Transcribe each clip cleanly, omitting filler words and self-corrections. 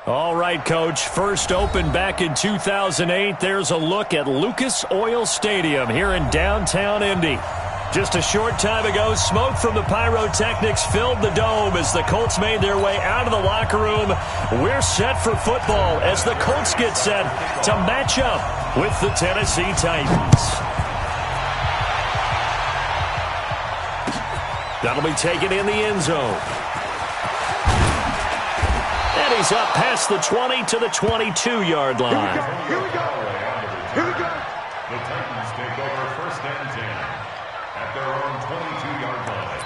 All right, Coach. First opened back in 2008. There's a look at Lucas Oil Stadium here in downtown Indy. Just a short time ago, smoke from the pyrotechnics filled the dome as the Colts made their way out of the locker room. We're set for football as the Colts get set to match up with the Tennessee Titans. That'll be taken in the end zone. And he's up past the 20 to the 22-yard line. Here we go. Here we go. The Titans take over first and 10 at their own 22-yard line.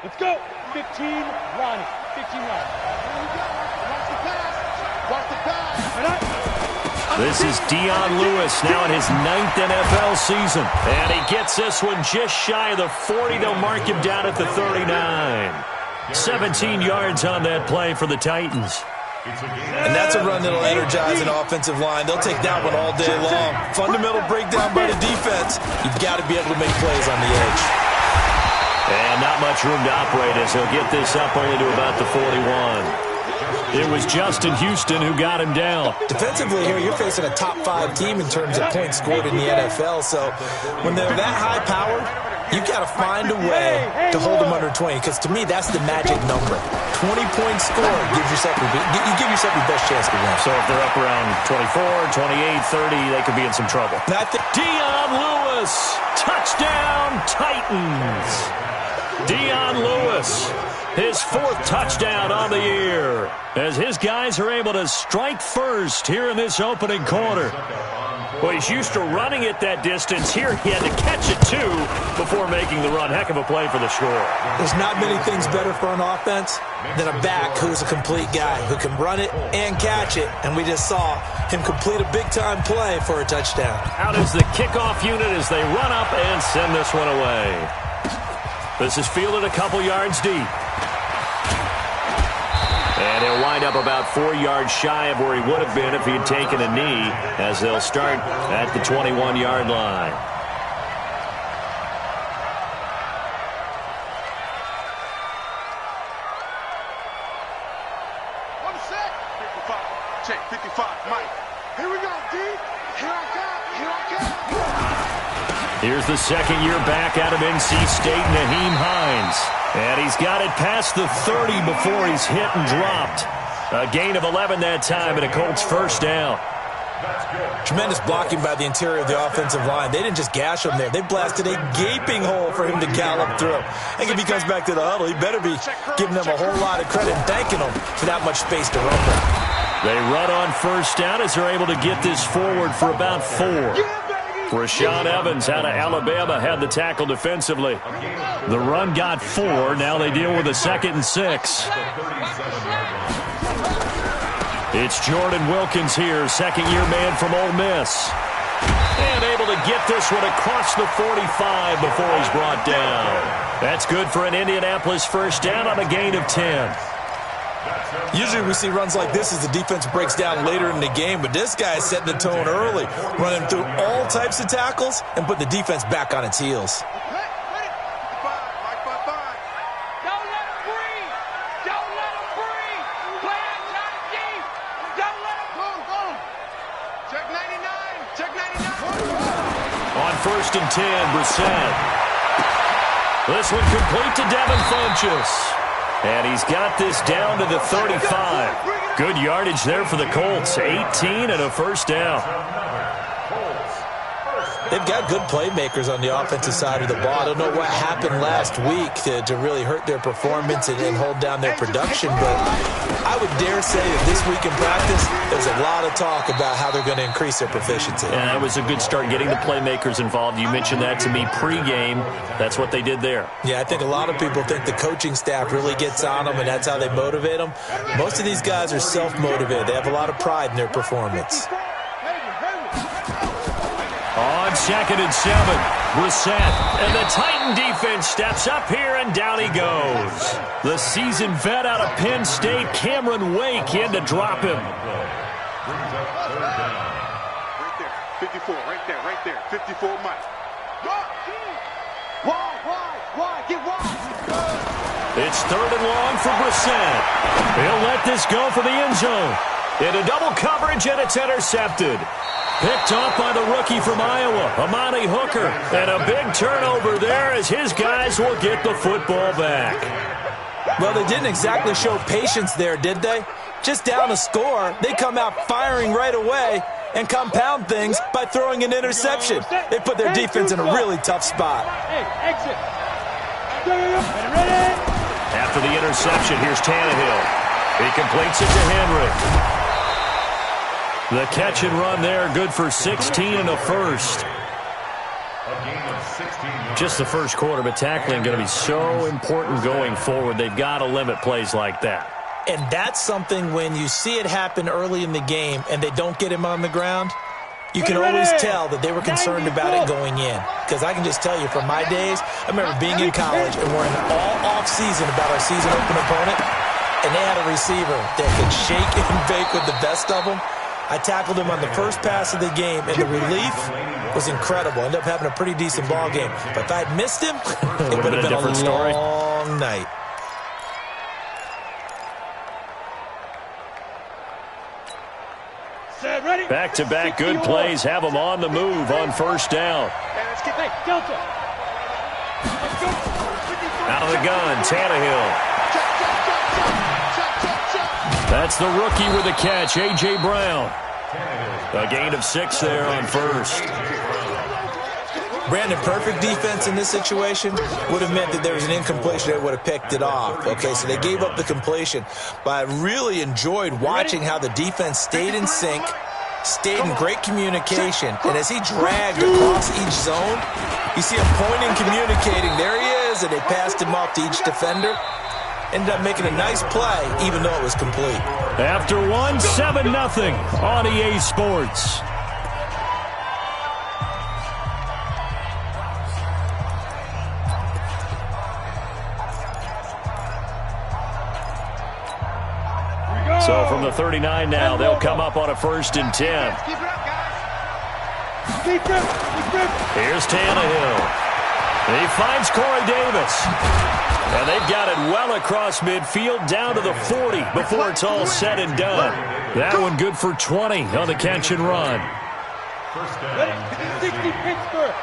Let's go. 15, run. 15, run. Here we go. Watch the pass. Watch the pass. This is Dion Lewis now in his 9th NFL season. And he gets this one just shy of the 40. They'll mark him down at the 39. 17 yards on that play for the Titans. And that's a run that'll energize an offensive line. They'll take that one all day long. Fundamental breakdown by the defense. You've got to be able to make plays on the edge. And not much room to operate as he'll get this up only to about the 41. It was Justin Houston who got him down. Defensively here, you're facing a top-5 team in terms of points scored in the NFL. So when they're that high-powered, you've got to find a way to hold them under 20. Because to me, that's the magic number. 20 points scored gives yourself you give yourself your best chance to win. So if they're up around 24, 28, 30, they could be in some trouble. Dion Lewis, touchdown Titans. Dion Lewis, his 4th touchdown on the year, as his guys are able to strike first here in this opening quarter. Well, he's used to running it that distance. Here he had to catch it, too, before making the run. Heck of a play for the score. There's not many things better for an offense than a back who's a complete guy, who can run it and catch it. And we just saw him complete a big-time play for a touchdown. Out is the kickoff unit as they run up and send this one away. This is fielded a couple yards deep. And he'll wind up about 4 yards shy of where he would have been if he had taken a knee, as they'll start at the 21-yard line. One sec. 55. Check. 55. Mike. Here we go, D. Here I come. Here I come. Here's the second-year back out of NC State, Naheem Hines. And he's got it past the 30 before he's hit and dropped. A gain of 11 that time and a Colts first down. Tremendous blocking by the interior of the offensive line. They didn't just gash him there. They blasted a gaping hole for him to gallop through. I think if he comes back to the huddle, he better be giving them a whole lot of credit and thanking them for that much space to run from. They run on first down as they're able to get this forward for about 4. Rashaan Evans out of Alabama had the tackle defensively. The run got 4. Now they deal with a 2nd and 6. It's Jordan Wilkins here, second-year man from Ole Miss. And able to get this one across the 45 before he's brought down. That's good for an Indianapolis first down on a gain of 10. Usually we see runs like this as the defense breaks down later in the game, but this guy is setting the tone early, running through all types of tackles and putting the defense back on its heels. On 1st and 10, Brissett. This one complete to Devin Funchess. And he's got this down to the 35. Good yardage there for the Colts. 18 and a first down. They've got good playmakers on the offensive side of the ball. I don't know what happened last week to really hurt their performance and hold down their production, but I would dare say that this week in practice, there's a lot of talk about how they're going to increase their proficiency. And that was a good start, getting the playmakers involved. You mentioned that to me pregame. That's what they did there. Yeah, I think a lot of people think the coaching staff really gets on them, and that's how they motivate them. Most of these guys are self-motivated. They have a lot of pride in their performance. On 2nd and 7, Brissett. And the Titan defense steps up here, and down he goes. The seasoned vet out of Penn State, Cameron Wake, in to drop him. 54, right there. 54 Mike. Wide, get wide. It's 3rd and long for Brissett. He'll let this go for the end zone. Into double coverage, and it's intercepted. Picked off by the rookie from Iowa, Amani Hooker. And a big turnover there as his guys will get the football back. Well, they didn't exactly show patience there, did they? Just down a score, they come out firing right away and compound things by throwing an interception. They put their defense in a really tough spot. Hey, exit. Ready? After the interception, here's Tannehill. He completes it to Henry. The catch and run there, good for 16 and a first. Just the first quarter, but tackling going to be so important going forward. They've got to limit plays like that. And that's something when you see it happen early in the game and they don't get him on the ground, you can always tell that they were concerned about it going in. Because I can just tell you from my days, I remember being in college and we're in all off-season about our season open opponent, and they had a receiver that could shake and bake with the best of them. I tackled him on the first pass of the game, and the relief was incredible. Ended up having a pretty decent ball game. But if I'd missed him, it would have been a long night. Back-to-back good plays have them on the move on first down. Out of the gun, Tannehill. That's the rookie with the catch, A.J. Brown. A gain of 6 there on first. Brandon, perfect defense in this situation would have meant that there was an incompletion that would have picked it off. Okay, so they gave up the completion. But I really enjoyed watching how the defense stayed in sync, stayed in great communication. And as he dragged across each zone, you see him pointing, communicating. There he is, and they passed him off to each defender. Ended up making a nice play, even though it was complete. After 7-0 on EA Sports. So from the 39 now, they'll come up on a 1st and 10. Keep it up, guys. Keep it. Here's Tannehill. He finds Corey Davis. And they've got it well across midfield down to the 40 before it's all said and done. That one good for 20 on the catch and run. Ready? 60 Pittsburgh.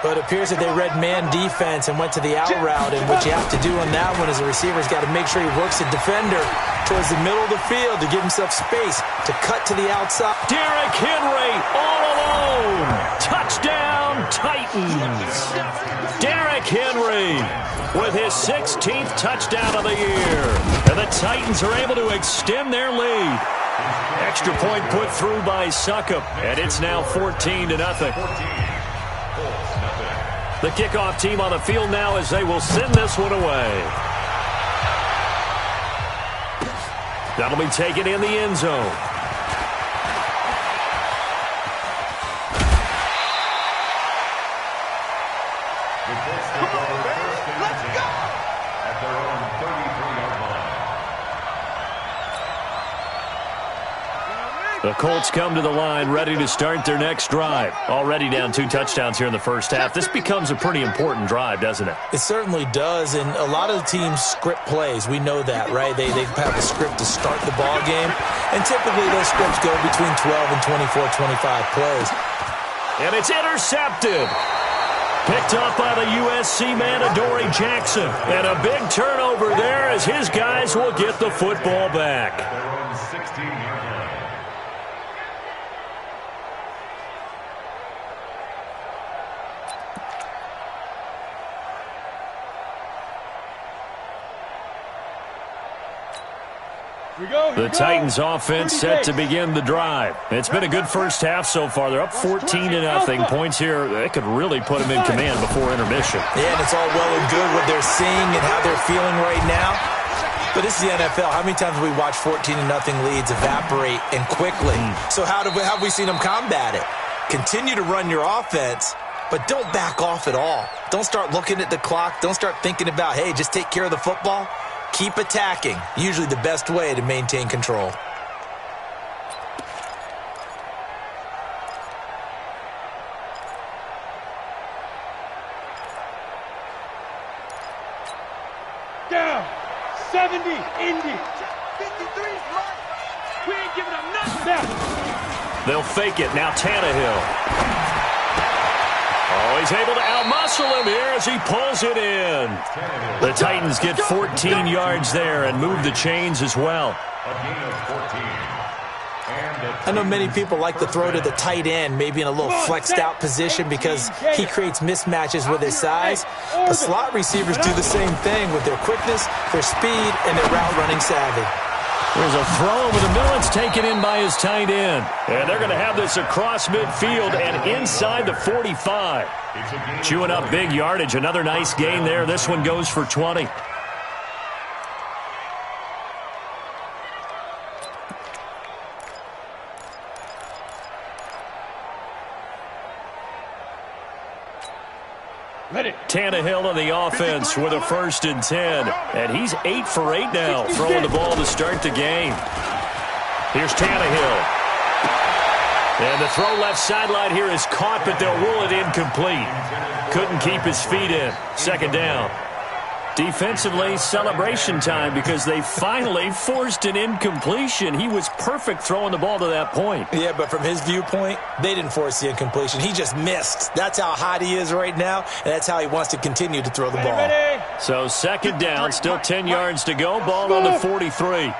But it appears that they read man defense and went to the out route. And what you have to do on that one is the receiver's got to make sure he works the defender towards the middle of the field to give himself space to cut to the outside. Derrick Henry all alone. Touchdown, Titans. Derrick Henry with his 16th touchdown of the year. And the Titans are able to extend their lead. Extra point put through by Succop, and it's now 14-0. The kickoff team on the field now as they will send this one away. That'll be taken in the end zone. The Colts come to the line ready to start their next drive. Already down 2 touchdowns here in the first half. This becomes a pretty important drive, doesn't it? It certainly does, and a lot of the teams script plays. We know that, right? They have a script to start the ball game, and typically those scripts go between 12 and 24, 25 plays. And it's intercepted. Picked up by the USC man, Adoree Jackson. And a big turnover there as his guys will get the football back. The Titans offense set to begin the drive. It's been a good first half so far. They're up 14-0. Points here, they could really put them in command before intermission. Yeah, and it's all well and good what they're seeing and how they're feeling right now. But this is the NFL. How many times have we watched 14-0 leads evaporate and quickly? So how have we seen them combat it? Continue to run your offense, but don't back off at all. Don't start looking at the clock. Don't start thinking about, hey, just take care of the football. Keep attacking. Usually the best way to maintain control. 70, Indy. 53, we ain't giving up nothing. They'll fake it. Now Tannehill. Oh, he's able to outmuscle him here as he pulls it in. The Titans get 14 yards there and move the chains as well. A gain of 14. I know many people like to throw to the tight end, maybe in a little flexed out position because he creates mismatches with his size. But slot receivers do the same thing with their quickness, their speed, and their route running savvy. There's a throw over the middle. It's taken in by his tight end. And they're going to have this across midfield and inside the 45. Chewing up big yardage. Another nice gain there. This one goes for 20. Tannehill on the offense with a 1st and 10. And he's 8 for 8 now, throwing the ball to start the game. Here's Tannehill. And the throw left sideline here is caught, but they'll rule it incomplete. Couldn't keep his feet in. 2nd down. Defensively, celebration time because they finally forced an incompletion. He was perfect throwing the ball to that point. Yeah, but from his viewpoint, they didn't force the incompletion. He just missed. That's how hot he is right now, and that's how he wants to continue to throw the ball. So 2nd down, still 10 yards to go. Ball on the 43.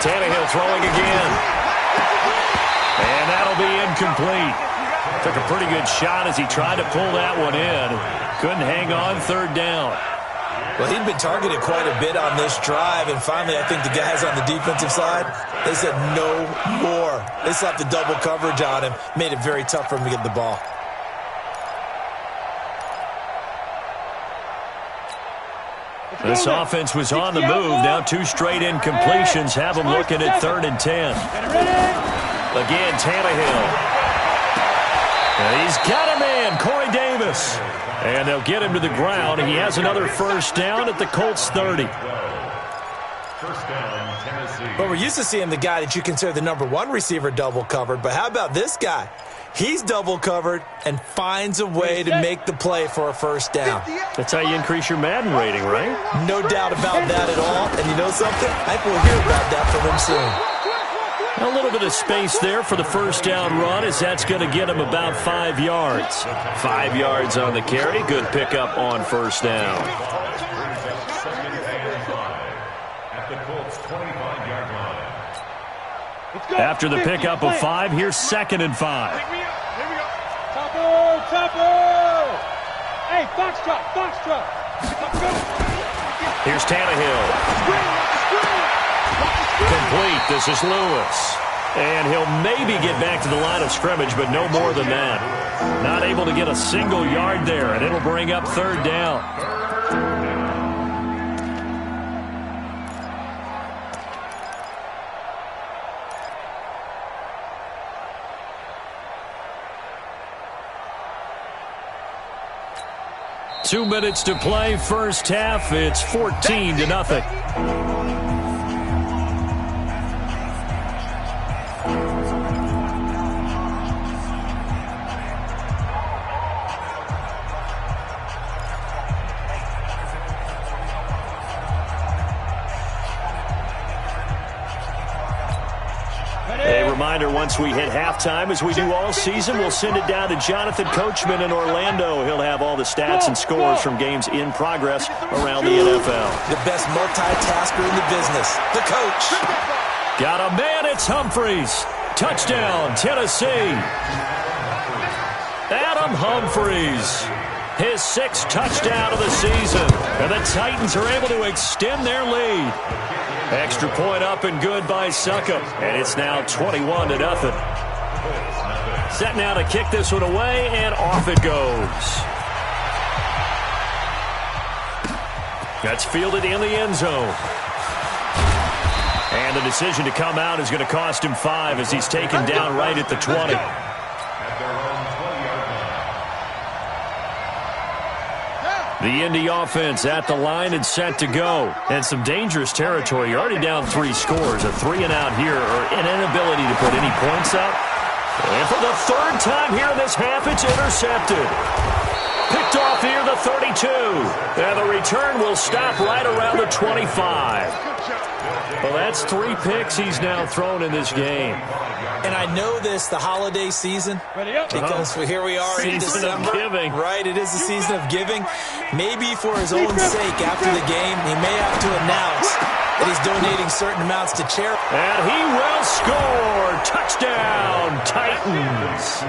Tannehill throwing again. And that'll be incomplete. Took a pretty good shot as he tried to pull that one in. Couldn't hang on. 3rd down. Well, he'd been targeted quite a bit on this drive, and finally I think the guys on the defensive side, they said no more. They slapped the double coverage on him, made it very tough for him to get the ball. This offense was on the move. Now 2 straight incompletions have them looking at 3rd and 10. Again, Tannehill. And he's got a man, Corey Davis. And they'll get him to the ground. He has another 1st down at the Colts 30. 1st down, Tennessee. But we're used to seeing the guy that you consider the #1 receiver double covered. But how about this guy? He's double covered and finds a way to make the play for a 1st down. That's how you increase your Madden rating, right? No doubt about that at all. And you know something? I think we'll hear about that from him soon. A little bit of space there for the 1st down run as that's going to get him about 5 yards. 5 yards on the carry. Good pickup on 1st down. At the Colts 25-yard line. After the pickup of 5, here's 2nd and 5. Chopper! Hey, Foxtrot! Here's Tannehill. Complete. This is Lewis. And he'll maybe get back to the line of scrimmage, but no more than that. Not able to get a single yard there, and it'll bring up 3rd down. Two minutes to play, 1st half. It's 14-0. Reminder, once we hit halftime, as we do all season, we'll send it down to Jonathan Coachman in Orlando. He'll have all the stats and scores from games in progress around the NFL. The best multitasker in the business, the coach. Got a man, it's Humphries. Touchdown, Tennessee. Adam Humphries. His 6th touchdown of the season. And the Titans are able to extend their lead. Extra point up and good by Suckup. And it's now 21-0. Set now to kick this one away, and off it goes. That's fielded in the end zone. And the decision to come out is going to cost him 5 as he's taken down right at the 20. The Indy offense at the line and set to go. And some dangerous territory. You're already down 3 scores. A 3-and-out here, or an inability to put any points up. And for the 3rd time here in this half, it's intercepted. Picked off near the 32. And the return will stop right around the 25. Well, that's 3 picks he's now thrown in this game. And I know this, the holiday season, because here we are in December. Giving. Right, it is the season of giving. Maybe for his own sake, after the game, he may have to announce that he's donating certain amounts to charity. And he will score. Touchdown, Titans.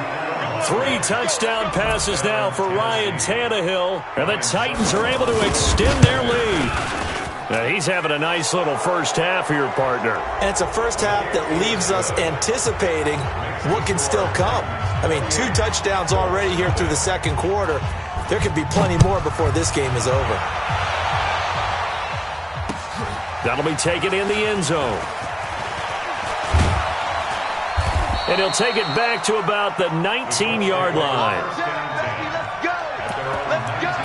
3 touchdown passes now for Ryan Tannehill. And the Titans are able to extend their lead. Now, he's having a nice little first half here, partner. And it's a first half that leaves us anticipating what can still come. I mean, 2 touchdowns already here through the second quarter. There could be plenty more before this game is over. That'll be taken in the end zone. And he'll take it back to about the 19-yard line. Let's go! Let's go!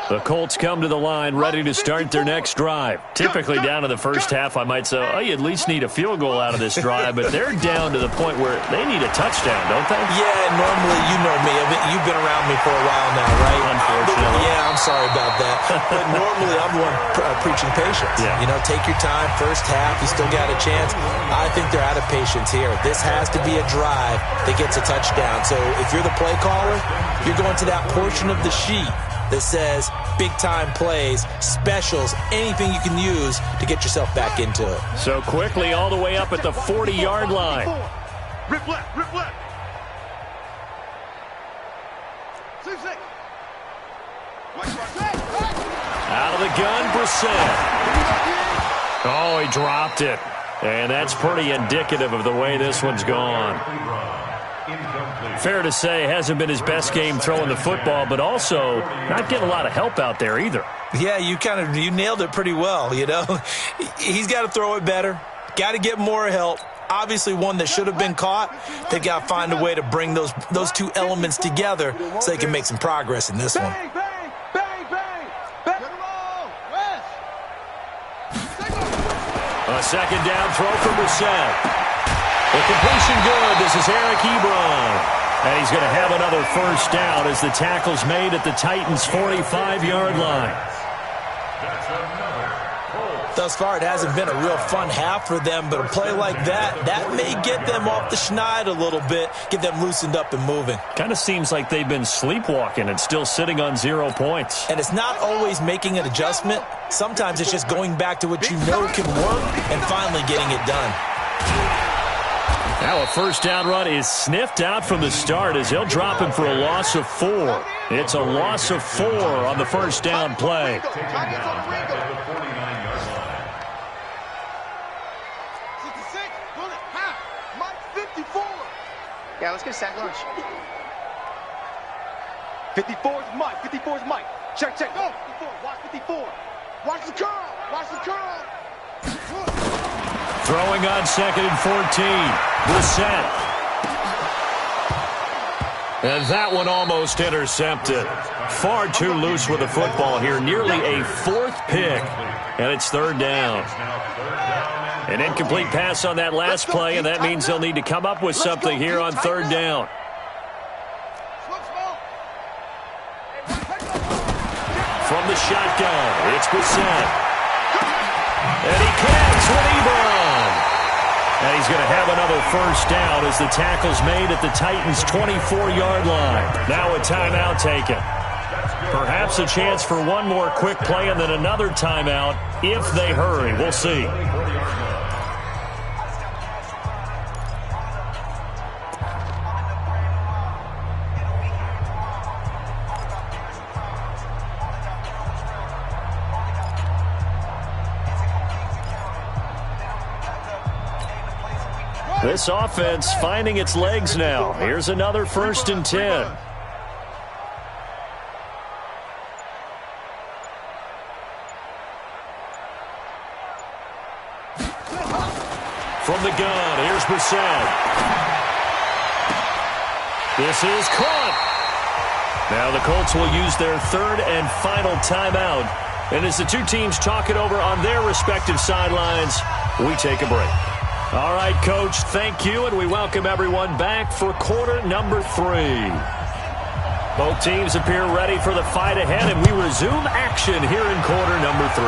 The Colts come to the line ready to start their next drive. Typically down to the first half, I might say, oh, you at least need a field goal out of this drive, but they're down to the point where they need a touchdown, don't they? Yeah, normally, you know me. You've been around me for a while now, right? Unfortunately. Yeah, I'm sorry about that. But normally, I'm the one preaching patience. Yeah. You know, take your time. First half, you still got a chance. I think they're out of patience here. This has to be a drive that gets a touchdown. So if you're the play caller, you're going to that portion of the sheet that says big-time plays, specials, anything you can use to get yourself back into it. So quickly all the way up at the 40-yard line. Rip left, rip left. 6-6. Out of the gun, Brissett. Oh, he dropped it. And that's pretty indicative of the way this one's gone. Fair to say, hasn't been his best game throwing the football, but also not getting a lot of help out there either. Yeah, you nailed it pretty well, you know. He's got to throw it better, got to get more help. Obviously one that should have been caught. They got to find a way to bring those 2 elements together so they can make some progress in this one. Bang, bang, bang, bang, bang. A second down throw for Brissett. The completion good. This is Eric Ebron. And he's going to have another first down as the tackle's made at the Titans' 45-yard line. Thus far, it hasn't been a real fun half for them, but a play like that may get them off the schneid a little bit, get them loosened up and moving. Kind of seems like they've been sleepwalking and still sitting on 0 points. And it's not always making an adjustment. Sometimes it's just going back to what you know can work and finally getting it done. Now a first down run is sniffed out from the start as he'll drop him for a loss of 4. It's a loss of 4 on the first down play. Yeah, let's get a sack lunch. 54 is Mike. 54 is Mike. Check, check. Go. 54. Watch 54. Watch the curl. Watch the curl. Throwing on 2nd and 14. Brissett. And that one almost intercepted. Far too loose with the football here. Nearly a 4th pick. And it's 3rd down. An incomplete pass on that last play, and that means they'll need to come up with something here on 3rd down. From the shotgun, it's Brissett. And he connects with Ebron. And he's going to have another first down as the tackle's made at the Titans' 24-yard line. Now a timeout taken. Perhaps a chance for one more quick play and then another timeout if they hurry. We'll see. This offense finding its legs now. Here's another 1st and 10. From the gun, here's Brissett. This is caught. Now the Colts will use their third and final timeout. And as the two teams talk it over on their respective sidelines, we take a break. All right, Coach, thank you, and we welcome everyone back for quarter number 3. Both teams appear ready for the fight ahead, and we resume action here in quarter number 3.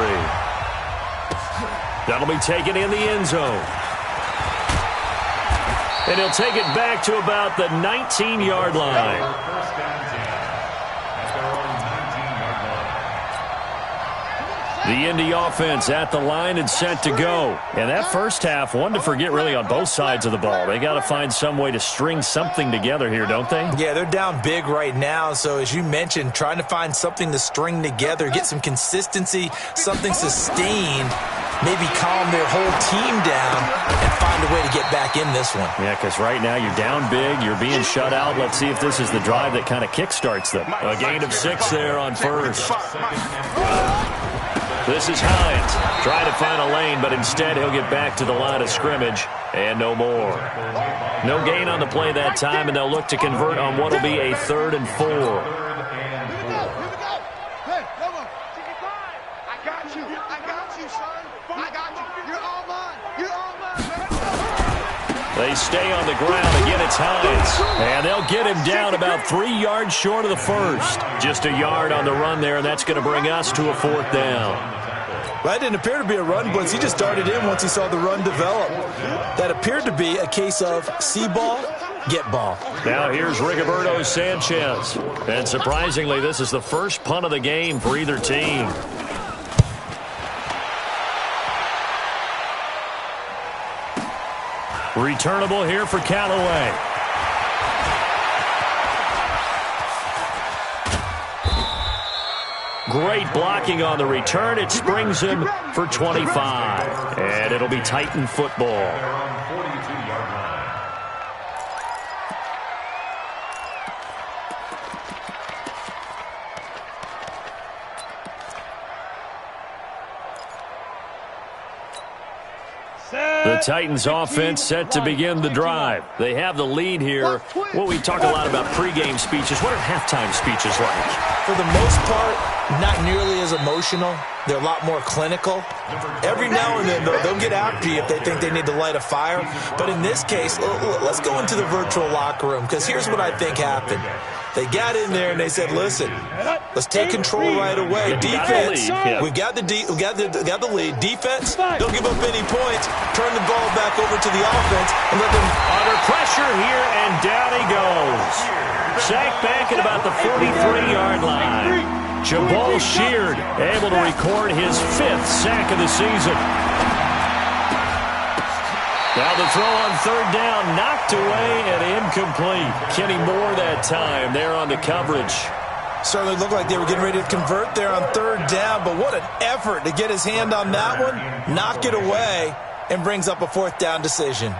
That'll be taken in the end zone. And he'll take it back to about the 19-yard line. The Indy offense at the line and set to go. And that first half, one to forget really on both sides of the ball. They got to find some way to string something together here, don't they? Yeah, they're down big right now. So as you mentioned, trying to find something to string together, get some consistency, something sustained, maybe calm their whole team down and find a way to get back in this one. Yeah, because right now you're down big, you're being shut out. Let's see if this is the drive that kind of kickstarts them. A gain of 6 there on first. This is Hines trying to find a lane, but instead he'll get back to the line of scrimmage and no more. No gain on the play that time, and they'll look to convert on what will be a 3rd and 4. They stay on the ground. Again, it's Hines. And they'll get him down about 3 yards short of the first. Just a yard on the run there, and that's going to bring us to a 4th down. Well, that didn't appear to be a run blitz. He just darted in once he saw the run develop. That appeared to be a case of see ball, get ball. Now here's Rigoberto Sanchez. And surprisingly, this is the first punt of the game for either team. Returnable here for Callaway. Great blocking on the return. It springs him for 25. And it'll be Titan football. The Titans offense set to begin the drive. They have the lead here. Well, we talk a lot about pregame speeches. What are halftime speeches like? For the most part, not nearly as emotional. They're a lot more clinical. Every now and then, they'll get after you if they think they need to light a fire. But in this case, let's go into the virtual locker room, because here's what I think happened. They got in there and they said, listen, let's take control right away. Defense, we've got the lead. Defense, don't give up any points. Turn the ball back over to the offense and let them under pressure here, and down he goes. Sacked back at about the 43-yard line. Jabal Sheard able to record his 5th sack of the season. Now the throw on 3rd down, knocked away and incomplete. Kenny Moore that time there on the coverage. Certainly looked like they were getting ready to convert there on 3rd down, but what an effort to get his hand on that one, knock it away, and brings up a 4th down decision.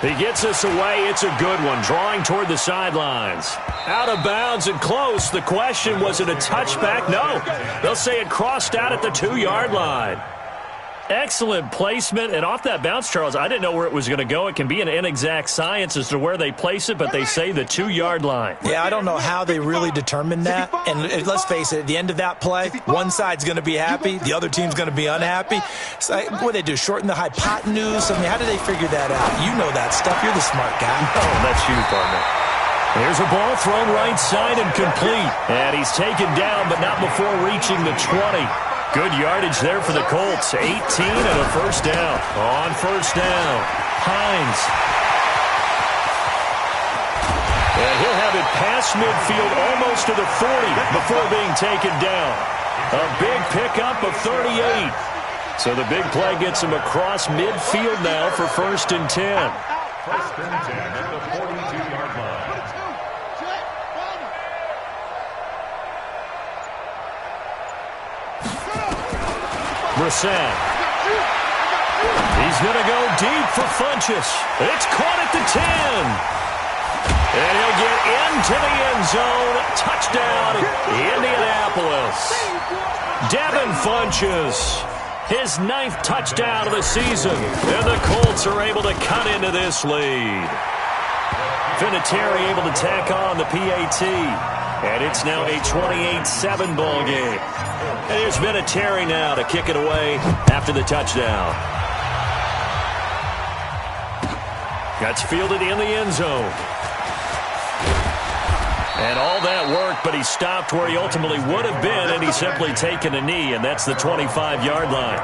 He gets us away. It's a good one, drawing toward the sidelines. Out of bounds and close. The question, was it a touchback? No. They'll say it crossed out at the 2-yard line. Excellent placement, and off that bounce, Charles, I didn't know where it was going to go. It can be an inexact science as to where they place it, but they say the 2-yard line. Yeah, I don't know how they really determined that. And let's face it, at the end of that play, one side's going to be happy, the other team's going to be unhappy. So, what do they do, shorten the hypotenuse? I mean, how do they figure that out? You know that stuff. You're the smart guy. Oh, that's you, partner. Here's a ball thrown right side and complete. And he's taken down, but not before reaching the 20. Good yardage there for the Colts. 18 and a 1st down. On 1st down, Hines. And he'll have it past midfield almost to the 40 before being taken down. A big pickup of 38. So the big play gets him across midfield now for 1st and 10. 1st and 10 at the 42-yard line. Brissett. He's going to go deep for Funchess. It's caught at the 10. And he'll get into the end zone. Touchdown, Indianapolis. Devin Funchess, his 9th touchdown of the season. And the Colts are able to cut into this lead. Vinatieri able to tack on the PAT. And it's now a 28-7 ball game. And here's Vinatieri now to kick it away after the touchdown. That's fielded in the end zone. And all that work, but he stopped where he ultimately would have been, and he's simply taken a knee, and that's the 25-yard line.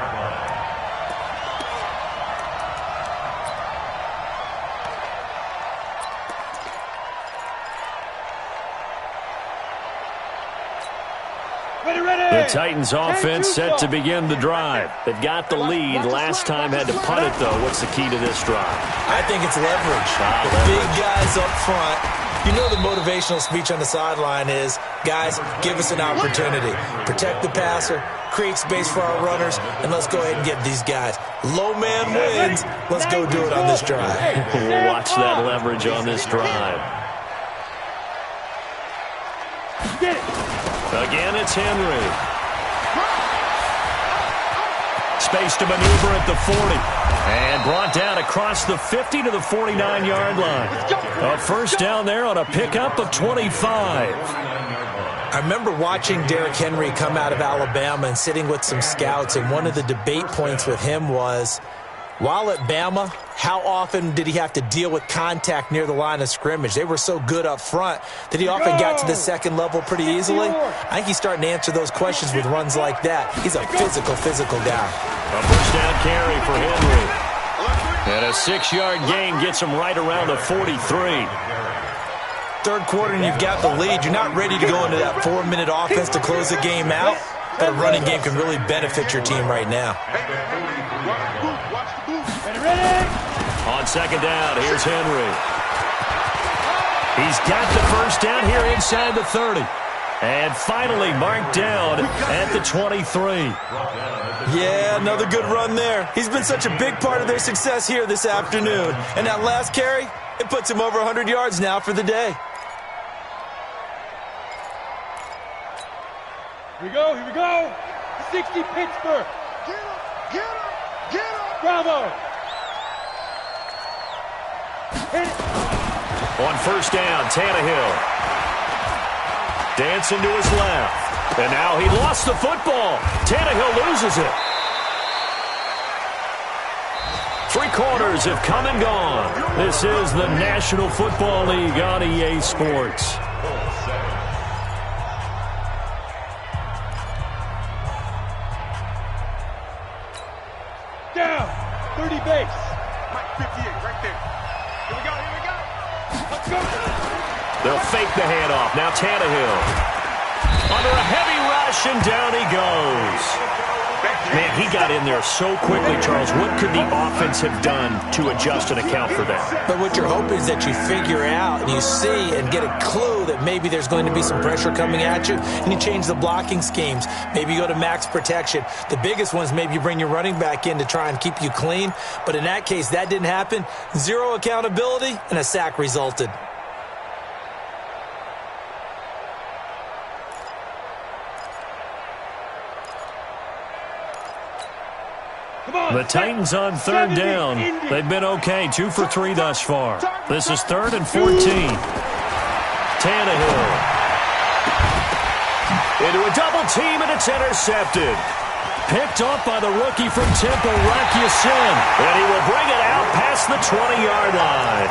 The Titans offense set to begin the drive. They've got the lead. Last time had to punt it, though. What's the key to this drive? I think it's leverage. The big guys up front. You know the motivational speech on the sideline is, guys, give us an opportunity. Protect the passer, create space for our runners, and let's go ahead and get these guys. Low man wins. Let's go do it on this drive. We'll watch that leverage on this drive. Again, it's Henry. Space to maneuver at the 40. And brought down across the 50 to the 49-yard line. A first down there on a pickup of 25. I remember watching Derrick Henry come out of Alabama and sitting with some scouts, and one of the debate points with him was, while at Bama, how often did he have to deal with contact near the line of scrimmage? They were so good up front that he often got to the second level pretty easily. I think he's starting to answer those questions with runs like that. He's a physical guy. A first down carry for Henry. And a 6-yard gain gets him right around the 43. Third quarter and you've got the lead. You're not ready to go into that 4-minute offense to close the game out, but a running game can really benefit your team right now. On second down, here's Henry. He's got the first down here inside the 30. And finally marked down at the 23. Yeah, another good run there. He's been such a big part of their success here this afternoon. And that last carry, it puts him over 100 yards now for the day. Here we go. 60 Pittsburgh. Get him. Bravo. Hit it. On first down, Tannehill. Dancing to his left. And now he lost the football. Tannehill loses it. 3 quarters have come and gone. This is the National Football League on EA Sports. Down. 30 base. Mike 58 right there. Here we go. Let's go. They'll fake the handoff. Now Tannehill. Under a heavy rush, and down he goes. Man, he got in there so quickly, Charles. What could the offense have done to adjust and account for that? But what you're hoping is that you figure out and you see and get a clue that maybe there's going to be some pressure coming at you, and you change the blocking schemes. Maybe you go to max protection. The biggest one is maybe you bring your running back in to try and keep you clean. But in that case, that didn't happen. 0 accountability, and a sack resulted. The Titans on third down. They've been okay, 2 for 3 thus far. This is 3rd and 14. Tannehill. Into a double team, and it's intercepted. Picked off by the rookie from Temple, Rock Ya-Sin. And he will bring it out past the 20-yard line.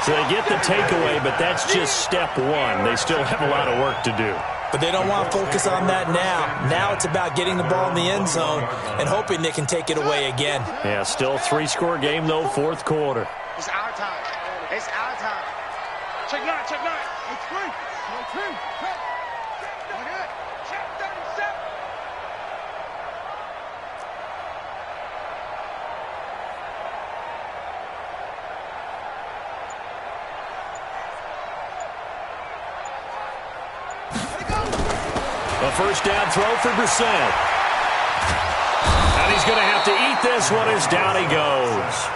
So they get the takeaway, but that's just step 1. They still have a lot of work to do. But they don't want to focus on that now. Now it's about getting the ball in the end zone and hoping they can take it away again. Yeah, still 3-score game, though, 4th quarter. It's our time. Check 9. It's free. Check. Check 37. A first down throw for Brissett. And he's going to have to eat this one as down he goes.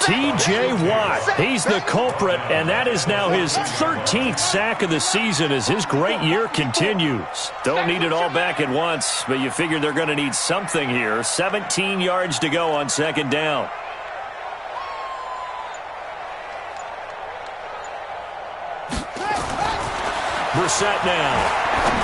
T.J. Watt, he's the culprit, and that is now his 13th sack of the season as his great year continues. Don't need it all back at once, but you figure they're going to need something here. 17 yards to go on second down. Brissett now.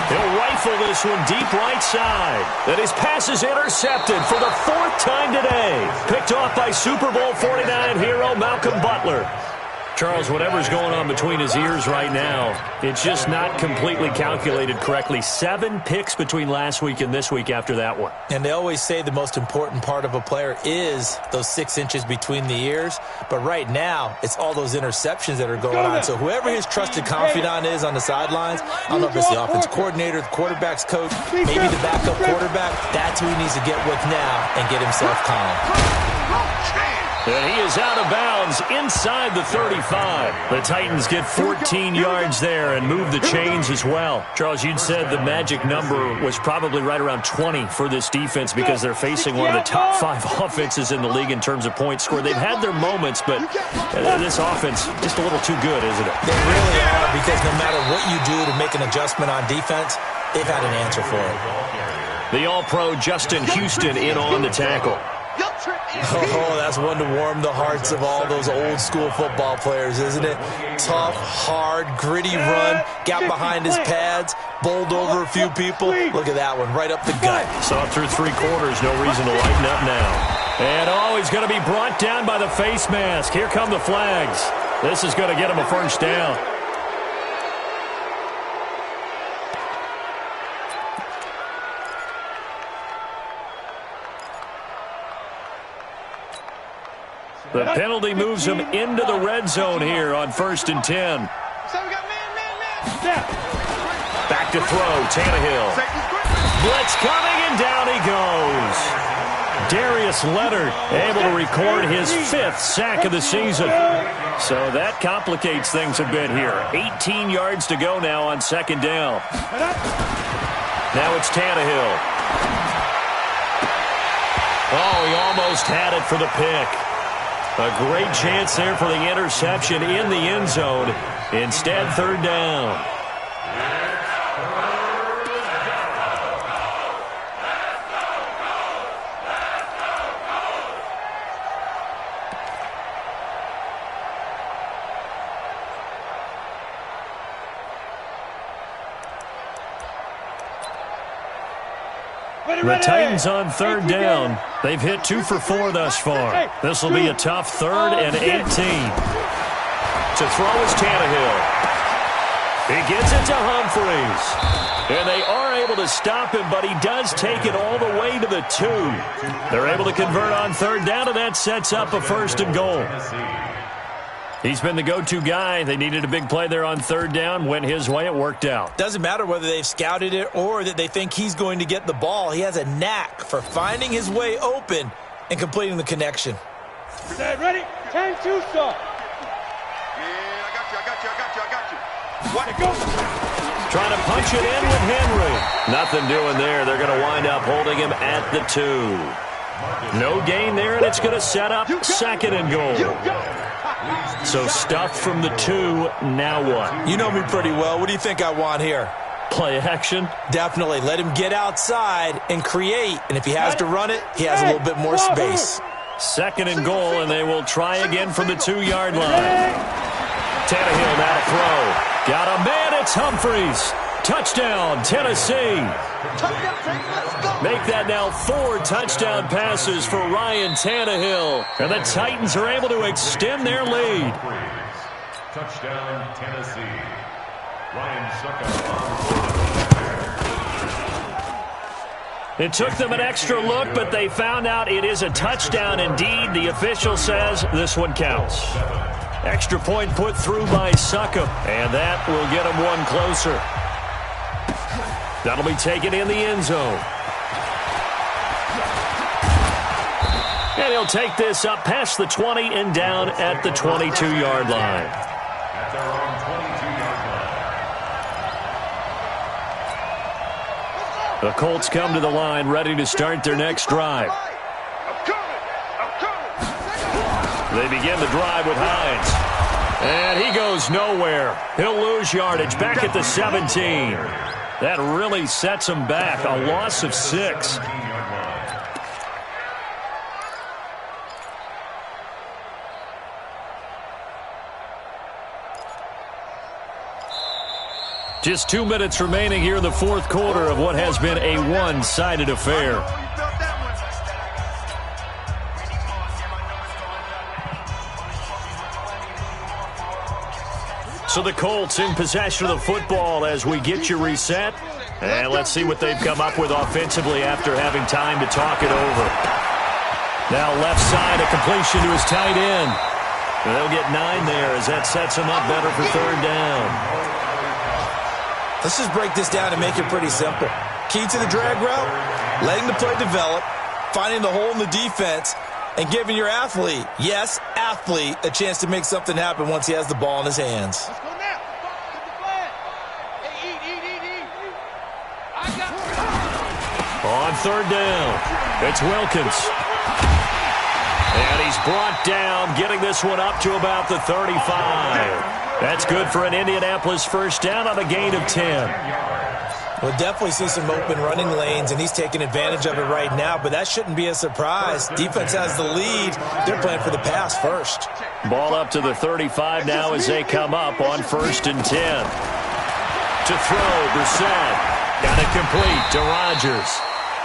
He'll rifle this one deep right side. And his pass is intercepted for the 4th time today. Picked off by Super Bowl 49 hero Malcolm Butler. Charles, whatever's going on between his ears right now, it's just not completely calculated correctly. 7 picks between last week and this week after that one. And they always say the most important part of a player is those 6 inches between the ears. But right now, it's all those interceptions that are going on. So whoever his trusted confidant is on the sidelines, I don't know if it's the offense coordinator, the quarterback's coach, maybe the backup quarterback, that's who he needs to get with now and get himself calm. And he is out of bounds inside the 35. The Titans get 14 yards there and move the chains as well. Charles, you'd said the magic number was probably right around 20 for this defense because they're facing one of the top 5 offenses in the league in terms of points scored. They've had their moments, but this offense just a little too good, isn't it? They really are, because no matter what you do to make an adjustment on defense, they've had an answer for it. The All-Pro Justin Houston in on the tackle. Oh, that's one to warm the hearts of all those old-school football players, isn't it? Tough, hard, gritty run, got behind his pads, bowled over a few people. Look at that one, right up the gut. Saw it through 3 quarters, no reason to lighten up now. And, he's going to be brought down by the face mask. Here come the flags. This is going to get him a first down. The penalty moves him into the red zone here on 1st and 10. Back to throw, Tannehill. Blitz coming, and down he goes. Darius Leonard able to record his 5th sack of the season. So that complicates things a bit here. 18 yards to go now on 2nd down. Now it's Tannehill. Oh, he almost had it for the pick. A great chance there for the interception in the end zone. Instead, 3rd down. The Titans on 3rd down. They've hit 2 for 4 thus far. This will be a tough 3rd and 18. To throw is Tannehill. He gets it to Humphries. And they are able to stop him, but he does take it all the way to the 2. They're able to convert on 3rd down, and that sets up a 1st and goal. He's been the go-to guy. They needed a big play there on 3rd down. Went his way. It worked out. Doesn't matter whether they've scouted it or that they think he's going to get the ball. He has a knack for finding his way open and completing the connection. Ready? 10-2, sir. Yeah, I got you. What it goes? Trying to punch it in with Henry. Nothing doing there. They're going to wind up holding him at the 2. No gain there, and it's going to set up 2nd and goal. So stuffed from the 2, now what? You know me pretty well. What do you think I want here? Play action? Definitely. Let him get outside and create. And if he has to run it, he has a little bit more space. 2nd and goal, and they will try again from the 2-yard line. Tannehill now to throw. Got a man, it's Humphries. Touchdown, Tennessee. Make that now 4 touchdown passes for Ryan Tannehill. And the Titans are able to extend their lead. Touchdown, Tennessee. Ryan Sucka. It took them an extra look, but they found out it is a touchdown indeed. The official says this one counts. Extra point put through by Sucka, and that will get him one closer. That'll be taken in the end zone. And he'll take this up past the 20 and down at the 22-yard line. At their own 22-yard line. The Colts come to the line ready to start their next drive. They begin the drive with Hines. And he goes nowhere. He'll lose yardage back at the 17. That really sets him back. A loss of 6. Just 2 minutes remaining here in the fourth quarter of what has been a one-sided affair. So the Colts in possession of the football as we get you reset. And let's see what they've come up with offensively after having time to talk it over. Now left side, a completion to his tight end. They'll get 9 there as that sets him up better for third down. Let's just break this down and make it pretty simple. Key to the drag route, letting the play develop, finding the hole in the defense, and giving your athlete, yes, athlete, a chance to make something happen once he has the ball in his hands. Let's go now. Get the flag. Hey, eat. On third down, it's Wilkins. And he's brought down, getting this one up to about the 35. That's good for an Indianapolis first down on a gain of 10. We'll definitely see some open running lanes, and he's taking advantage of it right now, but that shouldn't be a surprise. Defense has the lead. They're playing for the pass first. Ball up to the 35 now as they come up on 1st and 10. To throw, Brissett. Got it complete to Rodgers.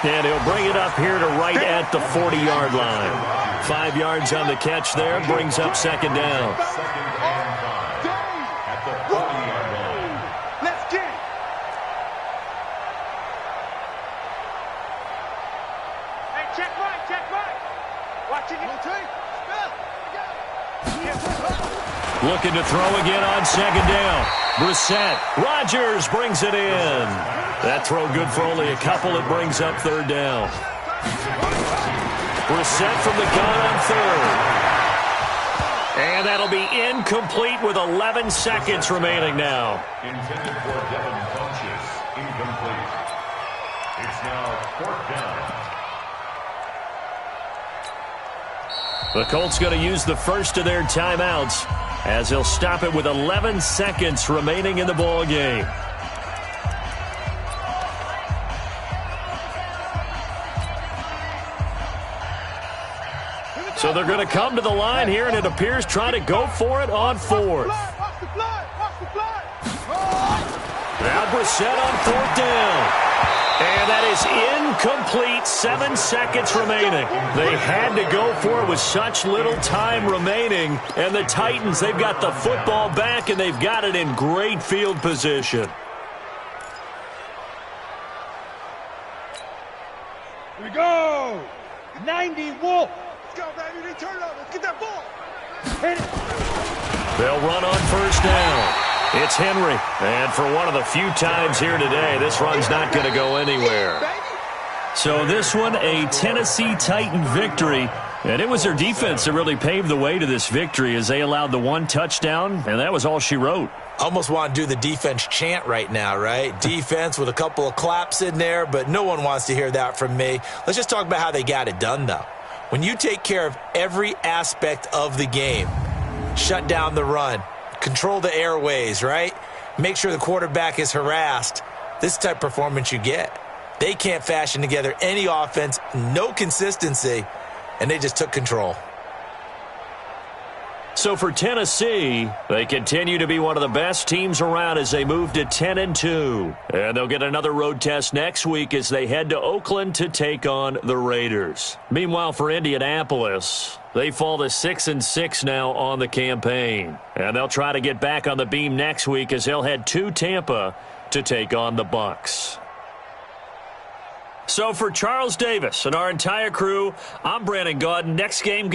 And he'll bring it up here to right at the 40-yard line. 5 yards on the catch there, brings up second down. At the 40-yard line. Let's get it. Hey, check right. Watch it. Looking to throw again on second down. Brissett. Rodgers brings it in. That throw good for only a couple. It brings up third down. Brissett from the gun on third. And that'll be incomplete with 11 seconds remaining now. Intended for Devin Funchess. Incomplete. It's now 4th down. The Colts going to use the first of their timeouts as they'll stop it with 11 seconds remaining in the ball game. So they're going to come to the line here, and it appears trying to go for it on 4th. Now Brissett on 4th down. And that is incomplete. 7 seconds remaining. They had to go for it with such little time remaining. And the Titans, they've got the football back, and they've got it in great field position. Here we go. 90 Wolf. Let's go, baby. They turn it up. Let's get that ball. Hit it. They'll run on first down. It's Henry. And for one of the few times here today, this run's not going to go anywhere. So this one, a Tennessee Titan victory. And it was their defense that really paved the way to this victory as they allowed the 1 touchdown, and that was all she wrote. Almost want to do the defense chant right now, right? Defense with a couple of claps in there, but no one wants to hear that from me. Let's just talk about how they got it done, though. When you take care of every aspect of the game, shut down the run, control the airways, right? Make sure the quarterback is harassed. This type of performance you get. They can't fashion together any offense, no consistency, and they just took control. So for Tennessee, they continue to be one of the best teams around as they move to 10-2. And they'll get another road test next week as they head to Oakland to take on the Raiders. Meanwhile, for Indianapolis, they fall to 6-6 now on the campaign. And they'll try to get back on the beam next week as they'll head to Tampa to take on the Bucs. So for Charles Davis and our entire crew, I'm Brandon Gaudin. Next game.